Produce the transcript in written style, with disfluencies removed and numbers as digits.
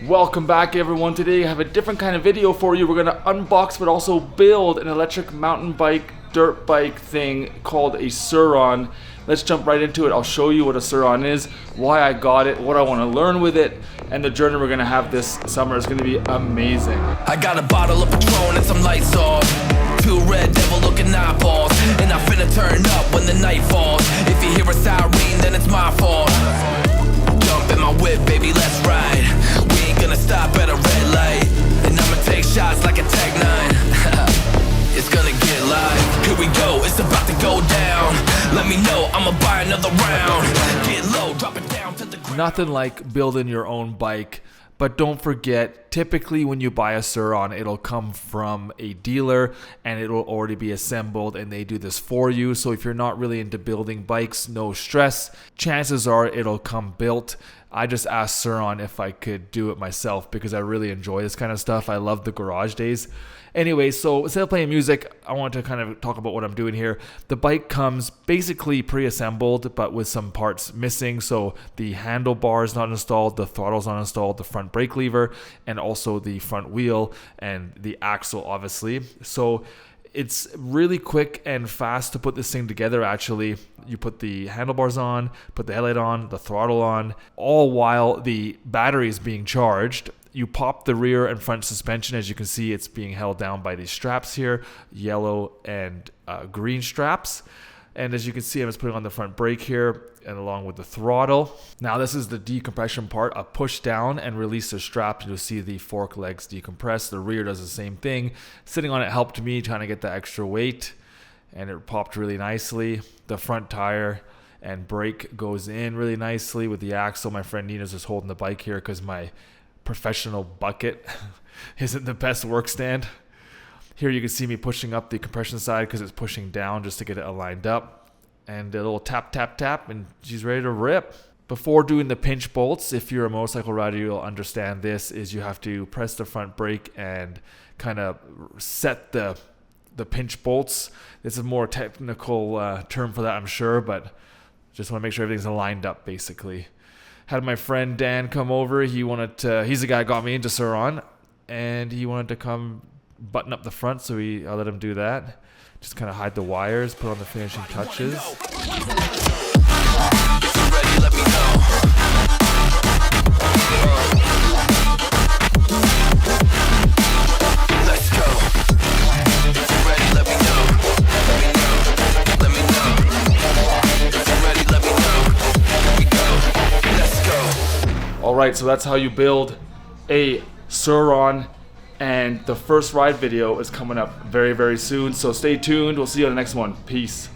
Welcome back everyone. Today I have a different kind of video for you. We're going to unbox but also build an electric mountain bike, dirt bike thing called a Sur Ron. Let's jump right into it. I'll show you what a Sur Ron is, why I got it, what I want to learn with it, and the journey we're going to have this summer is going to be amazing. I got a bottle of Patron and some lights off, 2 red devil looking eyeballs, and I finna turn up when the night falls. If you hear a siren then it's my fault. Jump in my whip baby, let's ride. We ain't gonna stop at a red light, and I'ma take shots like a Tag 9. It's gonna get live. Here we go, it's about to go down. Let me know, I'ma buy another round. Get low, drop it down to the ground. Nothing like building your own bike. But don't forget, typically when you buy a Sur Ron, it'll come from a dealer and it'll already be assembled and they do this for you. So if you're not really into building bikes, no stress. Chances are it'll come built. I just asked Sur Ron if I could do it myself because I really enjoy this kind of stuff. I love the garage days. Anyway, so instead of playing music, I want to kind of talk about what I'm doing here. The bike comes basically pre-assembled, but with some parts missing. So the handlebar is not installed, the throttle's not installed, the front brake lever, and also the front wheel and the axle, obviously. So it's really quick and fast to put this thing together. Actually, you put the handlebars on, put the headlight on, the throttle on, all while the battery is being charged. You pop the rear and front suspension. As you can see, it's being held down by these straps here, yellow and green straps. And as you can see, I'm just putting on the front brake here and along with the throttle. Now this is the decompression part. I push down and release the strap. You'll see the fork legs decompress. The rear does the same thing. Sitting on it helped me trying to get the extra weight, and it popped really nicely. The front tire and brake goes in really nicely with the axle. My friend Nina's just holding the bike here because my professional bucket isn't the best work stand. Here you can see me pushing up the compression side because it's pushing down just to get it aligned up. And a little tap, tap, tap, and she's ready to rip. Before doing the pinch bolts, if you're a motorcycle rider, you'll understand this, is you have to press the front brake and kind of set the pinch bolts. It's a more technical term for that, I'm sure, but just want to make sure everything's aligned up, basically. Had my friend Dan come over. He's the guy who got me into Sur Ron, and he wanted to come button up the front, so I let him do that. Just kind of hide the wires, put on the finishing touches. Alright, so that's how you build a Sur Ron, and the first ride video is coming up very, very soon. So stay tuned. We'll see you on the next one. Peace.